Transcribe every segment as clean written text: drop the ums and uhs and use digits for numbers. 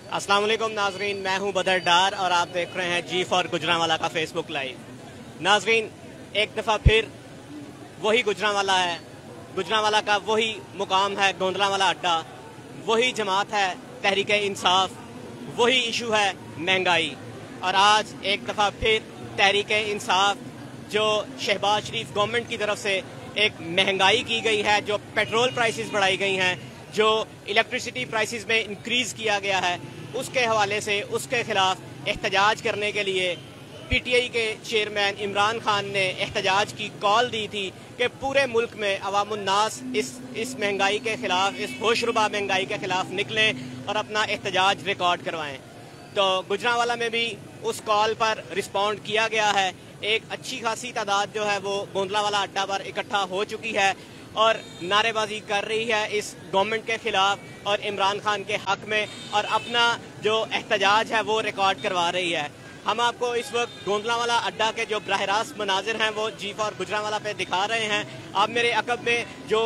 अस्सलाम वालेकुम नाजरीन, मैं हूं बदर डार और आप देख रहे हैं जी फॉर गुजरांवाला का फेसबुक लाइव। नाजरीन, एक दफ़ा फिर वही गुजरांवाला है, गुजरांवाला का वही मुकाम है गोंदलावाला अड्डा, वही जमात है तहरीक इंसाफ, वही इशू है महंगाई। और आज एक दफ़ा फिर तहरीक इंसाफ जो शहबाज शरीफ गवर्नमेंट की तरफ से एक महंगाई की गई है, जो पेट्रोल प्राइसेस बढ़ाई गई हैं, जो इलेक्ट्रिसिटी प्राइसेस में इंक्रीज़ किया गया है, उसके हवाले से उसके खिलाफ एहतजाज करने के लिए पीटीआई के चेयरमैन इमरान खान ने एहतजाज की कॉल दी थी कि पूरे मुल्क में अवामुन्नास इस महंगाई के खिलाफ, इस होशरुबा महंगाई के खिलाफ निकलें और अपना एहतजाज रिकॉर्ड करवाएं। तो गुजरांवाला में भी उस कॉल पर रिस्पॉन्ड किया गया है। एक अच्छी खासी तादाद जो है वो गोंदलावाला अड्डा पर इकट्ठा हो चुकी है और नारेबाजी कर रही है इस गवर्नमेंट के खिलाफ और इमरान खान के हक में, और अपना जो एहतजाज है वो रिकॉर्ड करवा रही है। हम आपको इस वक्त गोंदलावाला अड्डा के जो बराह रास्त मनाजिर हैं वो जी फॉर गुजरांवाला पे दिखा रहे हैं। आप मेरे अकब में जो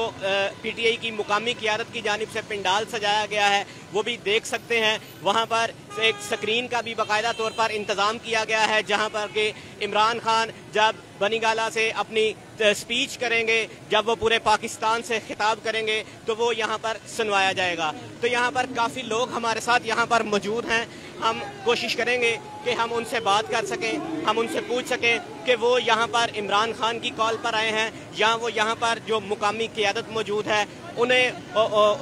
पीटीआई की मुकामी क़ियादत की जानिब से पिंडाल सजाया गया है वो भी देख सकते हैं। वहाँ पर एक स्क्रीन का भी बाकायदा तौर पर इंतज़ाम किया गया है, जहाँ पर कि इमरान खान जब बनीगाला से अपनी स्पीच करेंगे, जब वो पूरे पाकिस्तान से खिताब करेंगे तो वो यहाँ पर सुनवाया जाएगा। तो यहाँ पर काफ़ी लोग हमारे साथ यहाँ पर मौजूद हैं। हम कोशिश करेंगे कि हम उनसे बात कर सकें, हम उनसे पूछ सकें कि वो यहाँ पर इमरान खान की कॉल पर आए हैं या वो यहाँ पर जो मुकामी क़ियादत मौजूद है उन्हें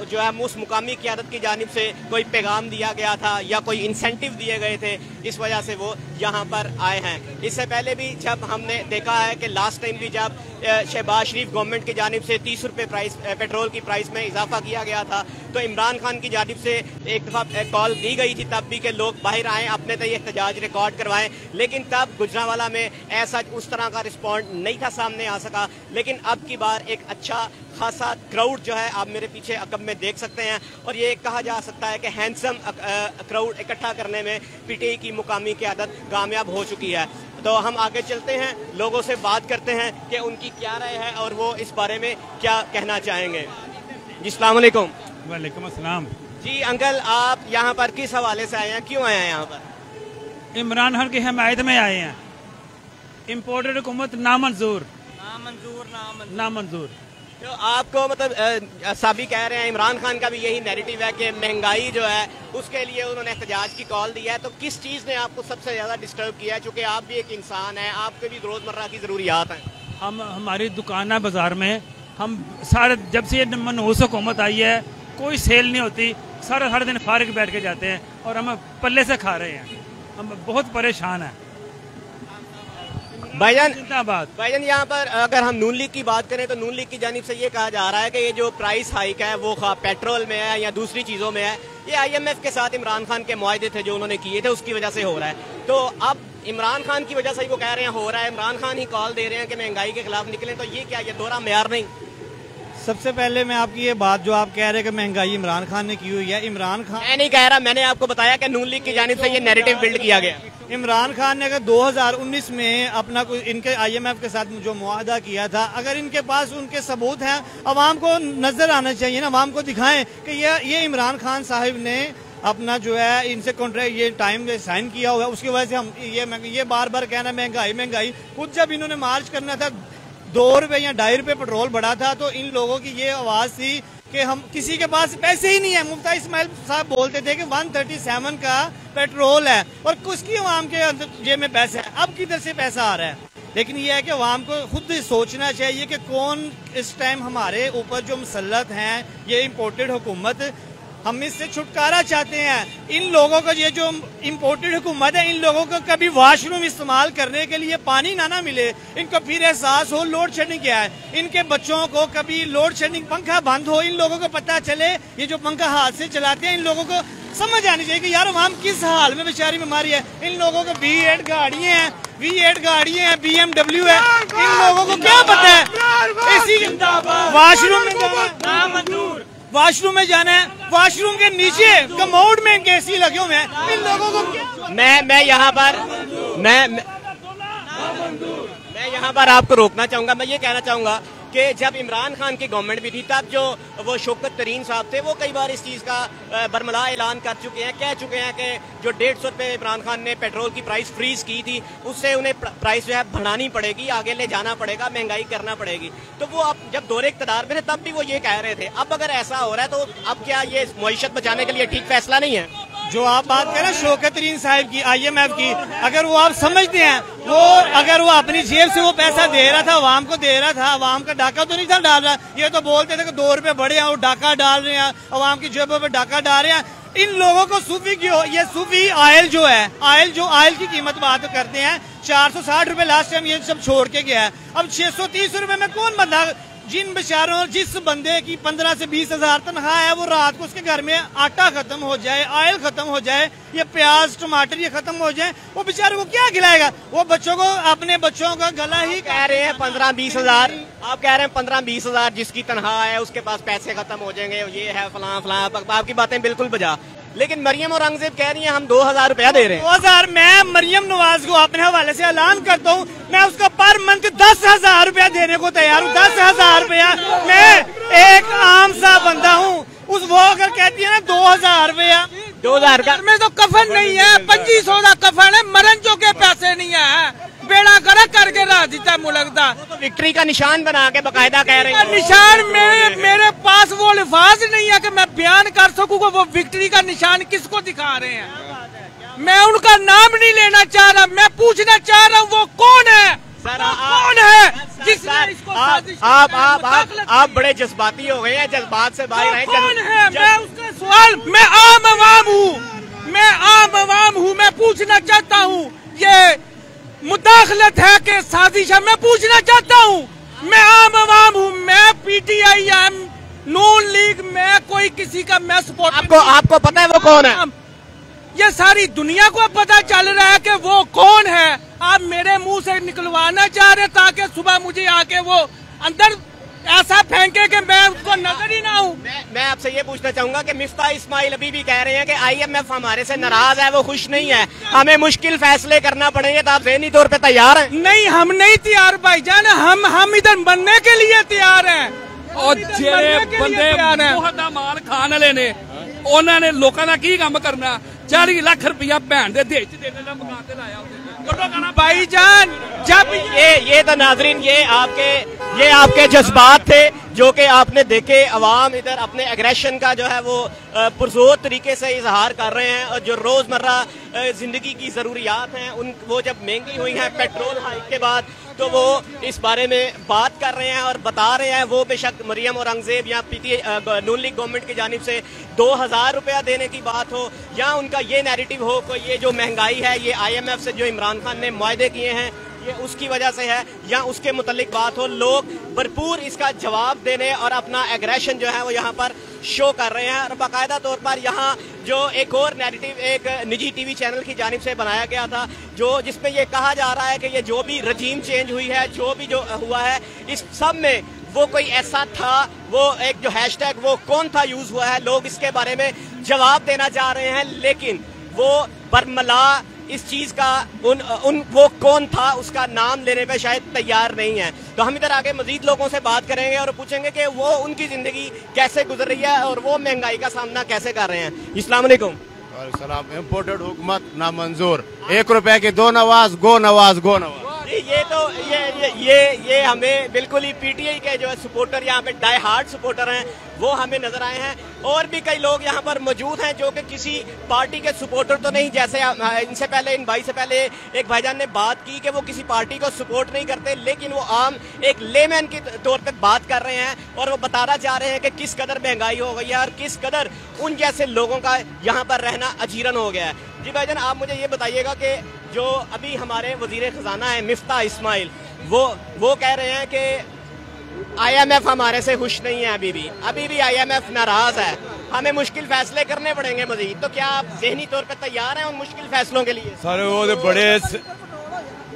जो है उस मुकामी क़ियादत की जानिब से कोई पैगाम दिया गया था या कोई इंसेंटिव दिए गए थे, इस वजह से वो यहाँ पर आए हैं। इससे पहले भी जब हमने देखा है कि लास्ट टाइम भी जब शहबाज शरीफ गवर्नमेंट की जानिब से 30 रुपये प्राइस पेट्रोल की प्राइस में इजाफा किया गया था, तो इमरान खान की जानिब से एक दफ़ा कॉल दी गई थी तब भी कि लोग बाहर आएँ, अपने तय एहतजाज रिकॉर्ड करवाएं, लेकिन तब गुजरांवाला में ऐसा उस तरह का रिस्पॉन्ड नहीं था सामने आ सका। लेकिन अब की बार एक अच्छा खासा क्राउड जो है आप मेरे पीछे अकब में देख सकते हैं, और ये कहा जा सकता है कि हैंडसम क्राउड इकट्ठा करने में पीटीआई की मुकामी क़ियादत कामयाब हो चुकी है। तो हम आगे चलते हैं, लोगों से बात करते हैं कि उनकी क्या राय है और वो इस बारे में क्या कहना चाहेंगे। जी अस्सलाम वालेकुम। वालेकुम अस्सलाम। जी अंकल, आप यहाँ पर किस हवाले से आए हैं, क्यों आए हैं यहाँ पर? इमरान खान की हमायत में आए हैं। इम्पोर्टेड हुकूमत नामंजूर। तो आपको मतलब साबी कह रहे हैं, इमरान खान का भी यही नैरेटिव है कि महंगाई जो है उसके लिए उन्होंने एहतजाज की कॉल दी है। तो किस चीज़ ने आपको सबसे ज़्यादा डिस्टर्ब किया है, चूँकि आप भी एक इंसान हैं, आपके भी रोज़मर्रा की ज़रूरियात हैं? हमारी दुकान है बाजार में, हम सारे जब से ये मनहूस हुकूमत आई है कोई सेल नहीं होती, सारा दिन फारिग बैठ के जाते हैं और हम पल्ले से खा रहे हैं। हम बहुत परेशान हैं। भाईजान यहाँ पर अगर हम नून लीग की बात करें तो नून लीग की जानिब से ये कहा जा रहा है कि ये जो प्राइस हाइक है वो पेट्रोल में है या दूसरी चीज़ों में है, ये IMF के साथ इमरान खान के मुआहदे थे जो उन्होंने किए थे उसकी वजह से हो रहा है। तो अब इमरान खान की वजह से वो कह रहे हैं हो रहा है, इमरान खान ही कॉल दे रहे हैं कि महंगाई के खिलाफ निकलें, तो ये क्या, ये दोहरा मेयार नहीं? सबसे पहले मैं आपकी ये बात जो आप कह रहे हैं कि महंगाई इमरान खान ने की हुई है, इमरान खान मैं नहीं कह रहा, मैंने आपको बताया कि नून लीग की जानिब से ये नैरेटिव बिल्ड किया गया। इमरान खान ने अगर 2019 में अपना कोई इनके IMF के साथ जो मुआहदा किया था, अगर इनके पास उनके सबूत हैं, अवाम को नजर आना चाहिए ना, अवाम को दिखाएं कि ये इमरान खान साहिब ने अपना जो है इनसे कॉन्ट्रैक्ट ये टाइम में साइन किया हुआ है, उसकी वजह से हम ये बार बार कहना महंगाई। खुद जब इन्होंने मार्च करना था 2 रुपये या 2.5 रुपये पेट्रोल बढ़ा था, तो इन लोगों की ये आवाज थी कि हम किसी के पास पैसे ही नहीं है। मुफ्ता इस्माइल साहब बोलते थे कि 137 का पेट्रोल है और किसकी अवाम के जेब में पैसे है, अब किधर से पैसा आ रहा है? लेकिन ये है कि अवाम को खुद सोचना चाहिए कि कौन इस टाइम हमारे ऊपर जो मुसल्लत हैं, ये इम्पोर्टेड हुकूमत, हम इससे छुटकारा चाहते हैं। इन लोगों को ये जो इम्पोर्टेड हुकूमत है, इन लोगों को कभी वॉशरूम इस्तेमाल करने के लिए पानी ना मिले, इनको फिर एहसास हो लोड शेडिंग क्या है, इनके बच्चों को कभी लोड शेडिंग पंखा बंद हो, इन लोगों को पता चले, ये जो पंखा हाथ से चलाते हैं इन लोगों को समझ आनी चाहिए कि यार हम किस हाल में, बेचारी बीमारी है। इन लोगों को V8 गाड़ियां हैं, BMW है, इन लोगों को क्या पता है? इसी वॉशरूम में जाना है, वॉशरूम के नीचे कमोड में एसी लगे हुए हैं, इन लोगों को क्या? मैं यहाँ पर आपको रोकना चाहूंगा। मैं ये कहना चाहूंगा कि जब इमरान खान की गवर्नमेंट भी थी तब जो वो शौकत तरीन साहब थे वो कई बार इस चीज़ का बरमला ऐलान कर चुके हैं, कह चुके हैं कि जो 150 रुपये इमरान खान ने पेट्रोल की प्राइस फ्रीज की थी उससे उन्हें प्राइस जो है बढ़ानी पड़ेगी, आगे ले जाना पड़ेगा, महंगाई करना पड़ेगी। तो वो अब जब दौरे इक़्तिदार में थे तब भी वो ये कह रहे थे। अब अगर ऐसा हो रहा है तो अब क्या ये मईशत बचाने के लिए ठीक फैसला नहीं है? जो आप बात करें ना शौकत तरीन साहब की, IMF की, अगर वो आप समझते हैं वो अगर वो अपनी जेब से वो पैसा दे रहा था, आवाम को दे रहा था, आवाम का डाका तो नहीं था डाल रहा। ये तो बोलते थे कि 2 रुपए बढ़े हैं, वो डाका डाल रहे हैं, आवाम की जेबों पे डाका डाल रहे हैं। इन लोगों को सूफी क्यों, ये सूफी ऑयल जो है, ऑयल की कीमत बात करते हैं 460 रुपए लास्ट टाइम ये सब छोड़ के गया है। अब 630 रुपए में कौन बंदा, जिन बेचारों, जिस बंदे की 15 से 20 हजार तनख्वाह है, वो रात को उसके घर में आटा खत्म हो जाए, ऑयल खत्म हो जाए, ये प्याज टमाटर ये खत्म हो जाए, वो बेचारे को क्या खिलाएगा? वो बच्चों को, अपने बच्चों का गला ही कह रहे हैं 15-20 हजार, आप कह रहे हैं 15-20 हजार जिसकी तनख्वाह है उसके पास पैसे खत्म हो जाएंगे, ये है फलां फलां। आपकी बातें बिल्कुल बजा, लेकिन मरियम औरंगजेब कह रही हैं हम 2000 रुपया दे रहे हैं। 2000 मैं मरियम नवाज को अपने हवाले से ऐलान करता हूँ, मैं उसका पर मंथ 10,000 रुपया देने को तैयार हूँ। 10,000 रुपया, मैं एक आम सा बंदा हूँ, उस वो अगर कहती है ना 2000 रुपया, 2000 का में तो कफन नहीं है, 2500 का कफन है, मरन जो के पैसे नहीं है, बेड़ा करा करके रह दिता मुल्क दा। तो विक्ट्री का निशान बना के बकायदा कह रहे हैं। निशान मेरे पास वो अल्फाज नहीं है कि मैं बयान कर सकूं कि वो विक्ट्री का निशान किसको दिखा रहे हैं। मैं उनका नाम नहीं लेना चाह रहा, मैं पूछना चाह रहा हूँ वो कौन है, कौन है जिसने इसको आप बड़े जज्बाती हो गए हैं, जज्बात से बाहर आए। कौन है? मैं उसका सवाल, मैं आम आवाम हूँ, मैं आम आवाम हूँ, मैं पूछना चाहता हूँ ये मुदाखलत है कि साजिश है? मैं पूछना चाहता हूँ, मैं आम आवाम हूँ, मैं PTI एम नून लीग, मैं कोई किसी का मैं सपोर्ट। आपको पता है वो कौन है? ये सारी दुनिया को पता चल रहा है कि वो कौन है। आप मेरे मुंह से निकलवाना चाह रहे ताकि सुबह मुझे आके वो अंदर ऐसा फेंके कि मैं उसको नजर ही ना हूँ। मैं आपसे ये पूछना चाहूंगा कि मिफ्ता इस्माइल अभी भी कह रहे हैं कि IMF हमारे से नाराज है, वो खुश नहीं है, हमें मुश्किल फैसले करना पड़ेंगे। तो आप ज़हनी तौर पे तैयार हैं? नहीं, हम नहीं तैयार भाईजान, हम इधर बनने के लिए तैयार हैं। और जेड़े बंदे मुहदा माल खान वाले ने उन्होंने लोगों का की काम करना, 40 लाख रुपया भैन दे देने का मकान ते लाया भाईजान। जब ये तो नाजरीन ये आपके जज्बात थे जो कि आपने देखे। अवाम इधर अपने एग्रेशन का जो है वो पुरजोर तरीके से इजहार कर रहे हैं, और जो रोजमर्रा जिंदगी की जरूरियात हैं वो जब महंगी हुई हैं पेट्रोल हाइक के बाद, तो वो इस बारे में बात कर रहे हैं और बता रहे हैं। वो बेशक मरियम औरंगजेब या नून लीग गवर्नमेंट की जानिब से 2000 रुपया देने की बात हो, या उनका ये नैरेटिव हो कि ये जो महंगाई है ये IMF से जो इमरान खान ने मुआहदे किए हैं ये उसकी वजह से है, या उसके मुतल्लिक बात हो, लोग भरपूर इसका जवाब देने और अपना एग्रेशन जो है वो यहाँ पर शो कर रहे हैं। और बाकायदा तौर पर यहाँ जो एक और नैरेटिव एक निजी TV चैनल की जानिब से बनाया गया था, जो जिसमें ये कहा जा रहा है कि ये जो भी रजीम चेंज हुई है, जो भी जो हुआ है, इस सब में वो कोई ऐसा था, वो एक जो हैशटैग वो कौन था यूज हुआ है, लोग इसके बारे में जवाब देना चाह रहे हैं, लेकिन वो बरमला इस चीज का वो कौन था उसका नाम लेने पे शायद तैयार नहीं है। तो हम इधर आगे मजीद लोगों से बात करेंगे और पूछेंगे कि वो उनकी जिंदगी कैसे गुजर रही है और वो महंगाई का सामना कैसे कर रहे हैं। अस्सलाम वालेकुम। वालेकुम। इम्पोर्टेड हुकूमत नामंजूर, 1 रुपए की 2 नवाज, गो नवाज, गो नवाज। ये तो ये हमें बिल्कुल ही PTI के जो है सपोर्टर यहाँ पे डाई हार्ड सपोर्टर हैं वो हमें नजर आए हैं, और भी कई लोग यहाँ पर मौजूद हैं जो कि किसी पार्टी के सपोर्टर तो नहीं, जैसे इनसे पहले इन भाई से पहले एक भाईजान ने बात की कि वो किसी पार्टी को सपोर्ट नहीं करते, लेकिन वो आम एक लेमैन के तौर पे बात कर रहे हैं और वो बताना चाह रहे हैं कि किस कदर महंगाई हो गई है और किस कदर उन जैसे लोगों का यहाँ पर रहना अजीरन हो गया है। जी भाईजान, आप मुझे ये बताइएगा कि जो अभी हमारे वजीर खजाना है मिफ्ता इस्माइल, वो कह रहे हैं कि IMF हमारे से खुश नहीं है, अभी भी IMF नाराज है, हमें मुश्किल फैसले करने पड़ेंगे मजीद। तो क्या आप ज़हनी तौर पर तैयार हैं उन मुश्किल फैसलों के लिए? सर वो तो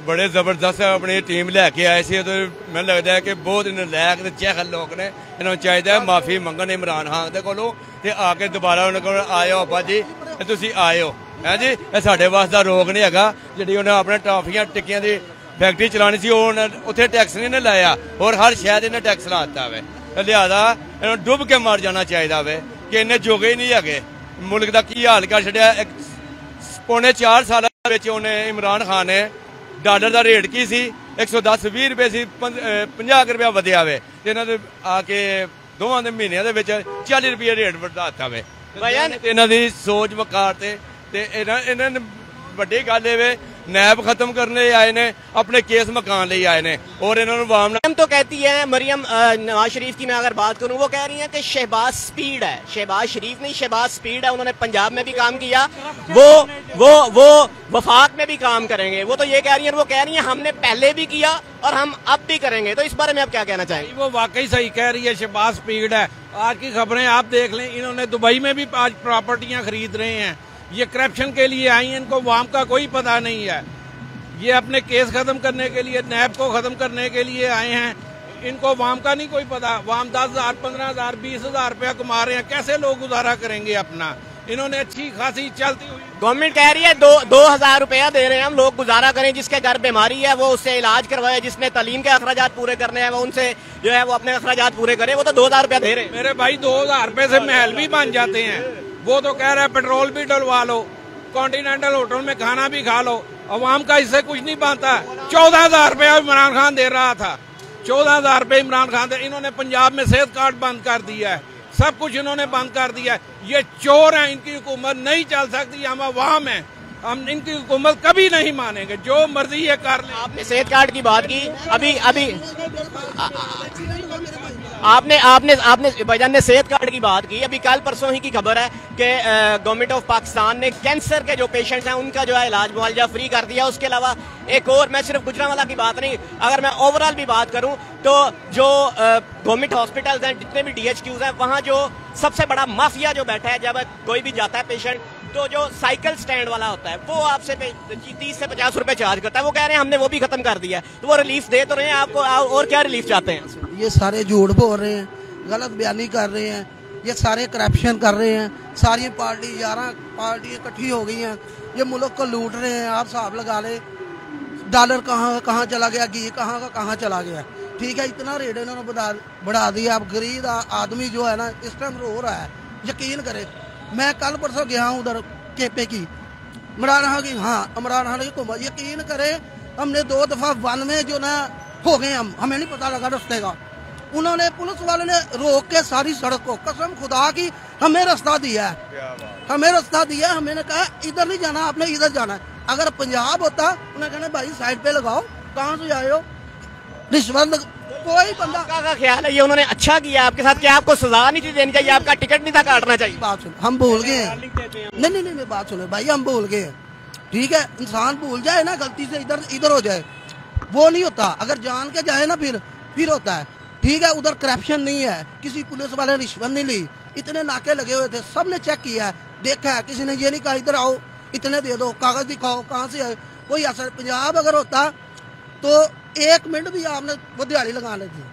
बड़े जबरदस्त अपनी टीम लैके आए थे, तो मैं लगता है कि बहुत नलैक ते चहल लोग ने, इन्होंने चाहिए माफी मंगन इमरान खान के कोलों ते आके दोबारा उन्होंने को आयो अब्बा जी तुसी आयो है जी, ये साडे वास्ते रोग नहीं हैगा जिहड़ी उन्हें अपने टॉफियां टिक्कियां दी फैक्ट्री चलानी सी उत्थे टैक्स नहीं लाया और हर शहर इन्हें टैक्स ला दिता वे लिहाजा इन्होंने डुब के मर जाना चाहिए वे कि इन्हें जोगे ही नहीं है मुल्क का की हाल कर छड़िया। पौने 4 साल उन्हें इमरान खान ने डॉलर का रेट की सी 110-20 रुपए सी 50 रुपया वधिया वे इन्होंने आके दोवां दे महीनों दे विच 40 रुपये रेट बढ़ा दिता वे। इन्हां दी सोच वकार ते इन्होंने बड़ी गल वे नैब खत्म करने आए ने अपने केस मकान ले आए ने और इन्होंने तो कहती है मरियम नवाज शरीफ की मैं अगर बात करूं वो कह रही है कि शहबाज स्पीड है, शहबाज शरीफ नहीं शहबाज स्पीड है। उन्होंने पंजाब में भी काम किया, वो वफाक में भी काम करेंगे। वो तो ये कह रही है, वो कह रही है हमने पहले भी किया और हम अब भी करेंगे। तो इस बारे में आप क्या कहना चाहेंगे? वो वाकई सही कह रही है, शहबाज स्पीड है। आज की खबरें आप देख लें, इन्होंने दुबई में भी आज प्रॉपर्टियां खरीद रहे हैं। ये करप्शन के लिए आई हैं, इनको वाम का कोई पता नहीं है। ये अपने केस खत्म करने के लिए, नैब को खत्म करने के लिए आए हैं। इनको वाम का नहीं कोई पता। वाम 10,000, 15,000, 20,000 रुपया कमा रहे हैं, कैसे लोग गुजारा करेंगे अपना? इन्होंने अच्छी खासी चलती हुई गवर्नमेंट कह रही है 2,000 रुपया दे रहे हैं हम, लोग गुजारा करें। जिसके घर बीमारी है वो उससे इलाज करवाए, जिसने तालीम के अखराजात पूरे करने हैं वो उनसे जो है वो अपने अखराजात पूरे करे। वो तो 2,000 रुपया दे रहे हैं। मेरे भाई 2,000 रुपए से महल भी बन जाते हैं। वो तो कह रहा है पेट्रोल भी डलवा लो, कॉन्टिनेंटल होटल में खाना भी खा लो। अवाम का इससे कुछ नहीं बनता। 14,000 रुपया इमरान खान दे रहा था, 14,000 रुपये इमरान खान दे। इन्होंने पंजाब में सेहत कार्ड बंद कर दिया है, सब कुछ इन्होंने बंद कर दिया है। ये चोर हैं, इनकी हुकूमत नहीं चल सकती। हम अवाम हैं, हम इनकी हुकूमत कभी नहीं मानेंगे, जो मर्जी ये कर ले। आपने सेहत कार्ड की बात की, अभी आपने भाईजान ने सेहत कार्ड की बात की। अभी कल परसों ही की खबर है कि गवर्नमेंट ऑफ पाकिस्तान ने कैंसर के जो पेशेंट्स हैं उनका जो है इलाज मुआवजा फ्री कर दिया। उसके अलावा एक और, मैं सिर्फ गुजरांवाला की बात नहीं, अगर मैं ओवरऑल भी बात करूं तो जो गवर्नमेंट हॉस्पिटल्स हैं, जितने भी DHQs हैं, वहां जो सबसे बड़ा माफिया जो बैठा है, जब कोई भी जाता है पेशेंट तो जो साइकिल स्टैंड वाला होता है वो आपसे 30 से 50 रुपए चार्ज करता है। वो कह रहे हैं हमने वो भी खत्म कर दिया। तो वो रिलीफ दे तो रहे हैं आपको, और क्या रिलीफ चाहते हैं? ये सारे झूठ बोल रहे हैं, गलत बयानी कर रहे हैं, ये सारे करप्शन कर रहे हैं। सारी पार्टी 11 पार्टी इकट्ठी हो गई हैं, ये मुल्क को लूट रहे हैं। आप हिसाब लगा ले, डॉलर कहाँ चला गया, घी कहाँ चला गया। ठीक है, इतना रेट इन्होंने बढ़ा दिया। अब गरीब आदमी जो है ना इस टाइम रो रहा है। यकीन करे, मैं कल परसों गया हूँ उधर केपे की, इमरान खान की, हाँ इमरान खान की हुकूमत। यकीन करे, हमने 2 दफा वन में जो ना हो गए, हमें नहीं पता लगा रास्ते का। उन्होंने पुलिस वाले ने रोक के सारी सड़क को, कसम खुदा की हमें रास्ता दिया है, हमें रास्ता दिया। हमने कहा इधर नहीं जाना, आपने इधर जाना है। अगर पंजाब होता उन्हें कहना भाई साइड पे लगाओ, कहाँ से आए हो, रिश्वत कोई बंदा का ख्याल है ये उन्होंने अच्छा किया आपके साथ? क्या आपको सजा नहीं थी देनी चाहिए? आपका टिकट नहीं था काटना चाहिए? बात सुन, हम भूल गए हैं। नहीं बात सुनो भाई, हम भूल गए हैं। ठीक है, इंसान भूल जाए ना, गलती से इधर हो जाए, वो नहीं होता। अगर जान के जाए ना फिर होता है। ठीक है, उधर करप्शन नहीं है, किसी पुलिस वाले ने रिश्वत नहीं ली। इतने नाके लगे हुए थे, सबने चेक किया है, देखा है। किसी ने ये नहीं कहा इधर आओ इतने दे दो, कागज दिखाओ कहाँ से आए, कोई असर। पंजाब अगर होता तो 1 मिनट भी आपने वो दिहाड़ी लगा लेती।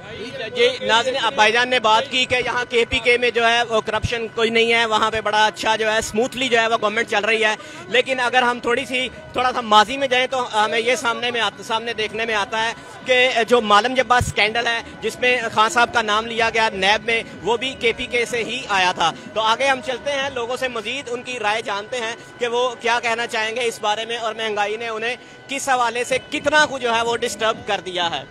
जी नाज़रीन, अब भाईजान ने बात की कि यहाँ KPK में जो है वो करप्शन कोई नहीं है, वहाँ पे बड़ा अच्छा जो है स्मूथली जो है वो गवर्नमेंट चल रही है। लेकिन अगर हम थोड़ा सा माजी में जाएं तो हमें ये सामने देखने में आता है कि जो मालम जब्बार स्कैंडल है, जिसमें खान साहब का नाम लिया गया नैब में, वो भी KPK से ही आया था। तो आगे हम चलते हैं, लोगों से मजीद उनकी राय जानते हैं कि वो क्या कहना चाहेंगे इस बारे में, और महंगाई ने उन्हें किस हवाले से कितना कुछ जो है वो डिस्टर्ब कर दिया है।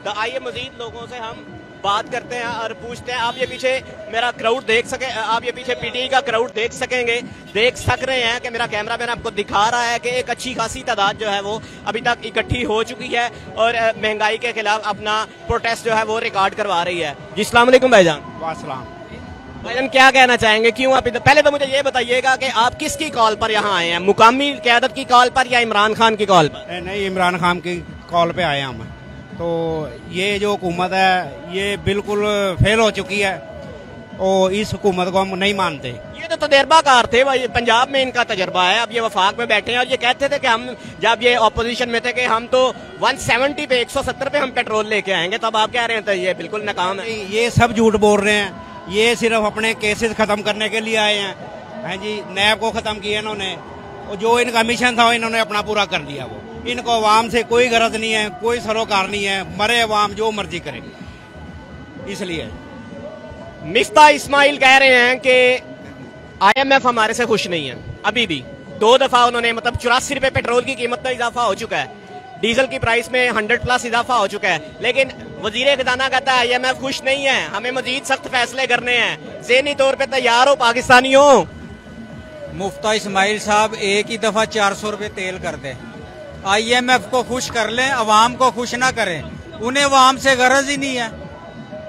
तो आइए मजीद लोगों से हम बात करते हैं और पूछते हैं। आप ये पीछे मेरा क्राउड देख सके, आप ये पीछे PTI का क्राउड देख सक रहे हैं कि मेरा कैमरा मैन आपको दिखा रहा है कि एक अच्छी खासी तादाद जो है वो अभी तक इकट्ठी हो चुकी है और महंगाई के खिलाफ अपना प्रोटेस्ट जो है वो रिकॉर्ड करवा रही है। जी अस्सलाम वालेकुम भाईजान। वालेकुम भाईजान, क्या कहना चाहेंगे, क्यों आप इधर? पहले तो मुझे ये बताइएगा कि आप किसकी कॉल पर यहाँ आए हैं, मुकामी क़यादत की कॉल पर या इमरान खान की कॉल पर? नहीं, इमरान खान की कॉल पे आए हम। तो ये जो हुकूमत है ये बिल्कुल फेल हो चुकी है और इस हुकूमत को हम नहीं मानते। ये तो तजर्बाकार थे भाई, पंजाब में इनका तजर्बा है। अब ये वफाक में बैठे हैं और ये कहते थे कि हम जब ये ऑपोजिशन में थे कि हम तो 170 पे 170 पे हम पेट्रोल लेके आएंगे, तब आप कह रहे हैं तो ये बिल्कुल नाकाम है। ये सब झूठ बोल रहे हैं, ये सिर्फ अपने केसेस खत्म करने के लिए आए हैं। हाँ जी, नैब को खत्म किया इन्होंने, और जो इनका मिशन था इन्होंने अपना पूरा कर दिया। वो इनको अवाम से कोई गरज नहीं है, कोई सरोकार नहीं है, मरे अवाम जो मर्जी करे। इसलिए मिफ्ता इस्माइल कह रहे हैं कि IMF हमारे से खुश नहीं है। अभी भी 2 दफा उन्होंने मतलब 84 रुपए पेट्रोल की कीमत में इजाफा हो चुका है, डीजल की प्राइस में 100+ इजाफा हो चुका है, लेकिन वजीर खजाना कहता है IMF खुश नहीं है, हमें मजीद सख्त फैसले करने हैं, ज़हनी तौर पे तैयार हो पाकिस्तानियों। मुफ्ता इस्माइल साहब एक ही दफा 400 रुपए तेल कर दे, IMF को खुश कर लें, अवाम को खुश ना करें। उन्हें अवाम से गरज ही नहीं है।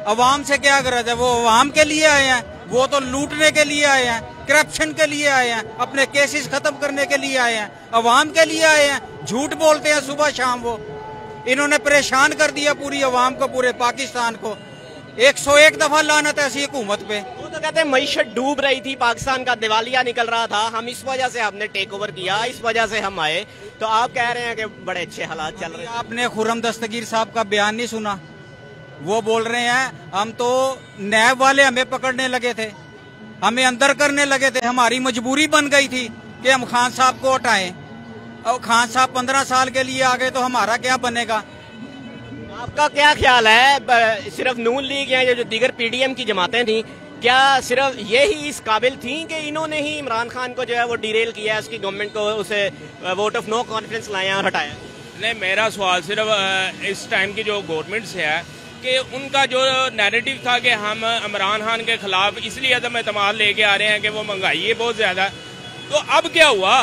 अवाम से क्या गरज है? वो अवाम के लिए आए हैं, वो तो लूटने के लिए आए हैं, करप्शन के लिए आए हैं, अपने केसेस खत्म करने के लिए आए हैं, अवाम के लिए आए हैं। झूठ बोलते हैं सुबह शाम। वो इन्होंने परेशान कर दिया पूरी अवाम को, पूरे पाकिस्तान को। 101 दफा लानत है ऐसी हुकूमत पे। वो तो कहते हैं मईशत डूब रही थी, पाकिस्तान का दिवालिया निकल रहा था, हम इस वजह से हमने टेक ओवर किया, इस वजह से हम आए। तो आप कह रहे हैं कि बड़े अच्छे हालात चल रहे हैं। आपने खुर्रम दस्तगीर साहब का बयान नहीं सुना? वो बोल रहे हैं हम तो नैब वाले हमें पकड़ने लगे थे, हमें अंदर करने लगे थे, हमारी मजबूरी बन गई थी कि हम खान साहब को हटाएं। और खान साहब 15 साल के लिए आ गए तो हमारा क्या बनेगा? आपका क्या ख्याल है? सिर्फ नून लीग या जो दीगर PDM की जमातें थी, क्या सिर्फ ये ही इस काबिल थी कि इन्होंने ही इमरान खान को जो है वो डिरेल किया, उसकी गवर्नमेंट को उसे वोट ऑफ नो कॉन्फिडेंस लाया और हटाया? नहीं, मेरा सवाल सिर्फ इस टाइम की जो गवर्नमेंट से है कि उनका जो नैरेटिव था कि हम इमरान खान के खिलाफ इसलिए अदम एतमाद लेके आ रहे हैं कि वो महंगाई है बहुत ज्यादा। तो अब क्या हुआ?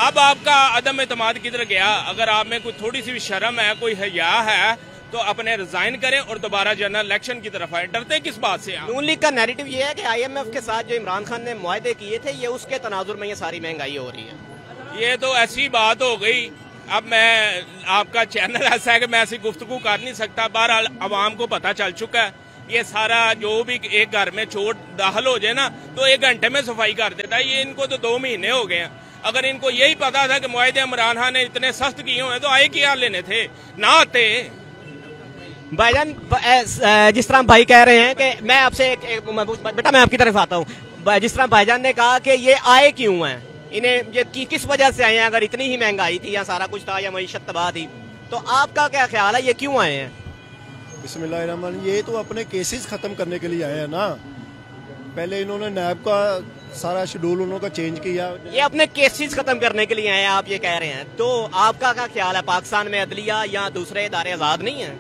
अब आपका अदम एतमाद किधर गया? अगर आप में कोई थोड़ी सी भी शर्म है, कोई हया है, तो अपने रिजाइन करें और दोबारा जनरल इलेक्शन की तरफ आए। डरते किस बात से? नून लीग का नैरेटिव ये है कि IMF के साथ जो इमरान खान ने मुआहदे किए थे, ये उसके तनाजुर में ये सारी महंगाई हो रही है। ये तो ऐसी बात हो गई। अब मैं, आपका चैनल ऐसा है कि मैं ऐसी गुफ्तगू कर नहीं सकता। बहरहाल अवाम को पता चल चुका है, ये सारा जो भी एक घर में चोर दाखिल हो जाए ना तो 1 घंटे में सफाई कर देता है। ये इनको तो 2 महीने हो गए हैं। अगर इनको यही पता था कि मुआहदे इमरान खान ने इतने सख्त किए हुए तो आए क्या लेने थे, ना आते। भाईजान, जिस तरह भाई कह रहे हैं कि मैं आपसे बेटा मैं आपकी तरफ आता हूँ, जिस तरह भाईजान ने कहा कि ये आए क्यों हैं, इन्हें ये किस वजह से आए हैं? अगर इतनी ही महंगाई थी या सारा कुछ था या मईशत तबाह थी, तो आपका क्या ख्याल है, ये क्यों आए हैं? बिस्मिल्लाहिर्रहमान, ये तो अपने केसेस खत्म करने के लिए आए हैं ना। पहले इन्होंने नैब का सारा शेड्यूल उन्होंने चेंज किया, ये अपने केसेस खत्म करने के लिए आए हैं, आप ये कह रहे हैं। तो आपका क्या ख्याल है, पाकिस्तान में अदलिया या दूसरे इदारे आजाद नहीं है?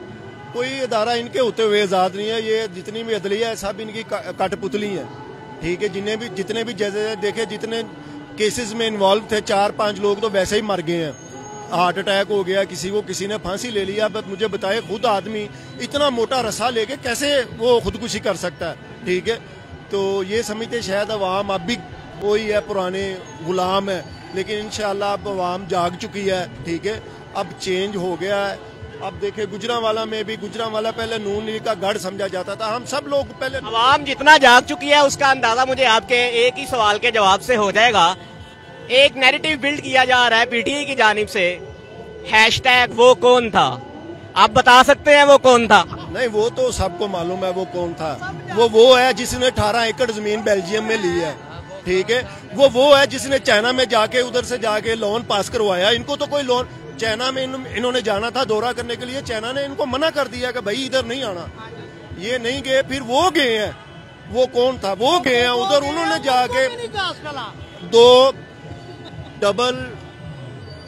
कोई इदारा इनके होते हुए आजाद नहीं है। ये जितनी भी अदलिया है सब इनकी कठपुतली है, ठीक है। जितने भी जज देखे, जितने केसेस में इन्वॉल्व थे, 4-5 लोग तो वैसे ही मर गए हैं। हार्ट अटैक हो गया किसी को, किसी ने फांसी ले लिया। बस मुझे बताए, खुद आदमी इतना मोटा रस्सा लेके कैसे वो खुदकुशी कर सकता है, ठीक है। तो ये समझते शायद अवाम अब भी वही है, पुराने गुलाम है, लेकिन इंशाल्लाह अब अवाम जाग चुकी है, ठीक है। अब चेंज हो गया है। अब देखे गुजरांवाला में भी, गुजरांवाला पहले नून लीग का गढ़ समझा जाता था। हम सब लोग पहले, अवाम जितना जाग चुकी है उसका अंदाजा मुझे आपके एक ही सवाल के जवाब से हो जाएगा। एक नैरेटिव बिल्ड किया जा रहा है PTI की जानिब से, हैशटैग वो कौन था, आप बता सकते हैं वो कौन था? नहीं, वो तो सबको मालूम है वो कौन था। वो है जिसने 18 एकड़ जमीन बेल्जियम में ली है, ठीक है। वो है जिसने चाइना में जाके उधर से जाके लोन पास करवाया। इनको तो कोई लोन, चाइना में इन्होंने जाना था दौरा करने के लिए, चाइना ने इनको मना कर दिया कि भाई इधर नहीं आना। ये नहीं गए, फिर वो गए हैं। वो कौन था? वो गए हैं उधर, उन्होंने जाके 2 डबल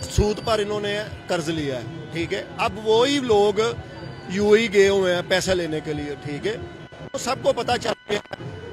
सूद पर इन्होंने कर्ज लिया है, ठीक है। अब वही लोग UAE गए हुए हैं पैसा लेने के लिए, ठीक है। तो सबको पता चल गया,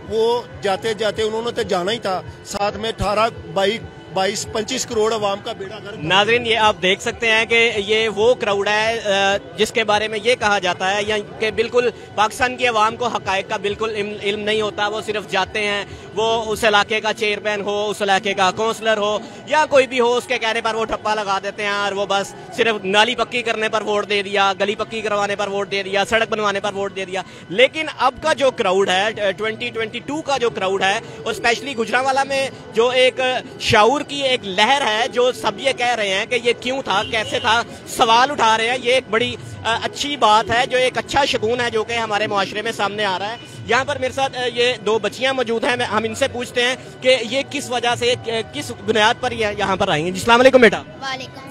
वो जाते जाते उन्होंने तो जाना ही था। साथ में 18-22-25 करोड़ अवाम का बेड़ा गर्क। नाज़रीन, ये आप देख सकते हैं कि ये वो क्राउड है जिसके बारे में ये कहा जाता है या कि बिल्कुल पाकिस्तान की अवाम को हकायक का बिल्कुल इल्म नहीं होता। वो सिर्फ जाते हैं, वो उस इलाके का चेयरमैन हो, उस इलाके का काउंसलर हो या कोई भी हो, उसके कहने पर वो ठप्पा लगा देते हैं और वो बस सिर्फ नाली पक्की करने पर वोट दे दिया, गली पक्की करवाने पर वोट दे दिया, सड़क बनवाने पर वोट दे दिया। लेकिन अब का जो क्राउड है, 2022 का जो क्राउड है, और स्पेशली गुजरांवाला में जो एक शाऊर की एक लहर है, जो सब ये कह रहे हैं कि ये क्यों था, कैसे था, सवाल उठा रहे हैं। ये एक बड़ी अच्छी बात है, जो एक अच्छा शगुन है जो कि हमारे मुआशरे में सामने आ रहा है। यहाँ पर मेरे साथ ये 2 बच्चियां मौजूद हैं, हम इनसे पूछते हैं कि ये किस वजह से, किस बुनियाद पर ये यहाँ पर आई हैं। अस्सलाम वालेकुम बेटा। वालेकुम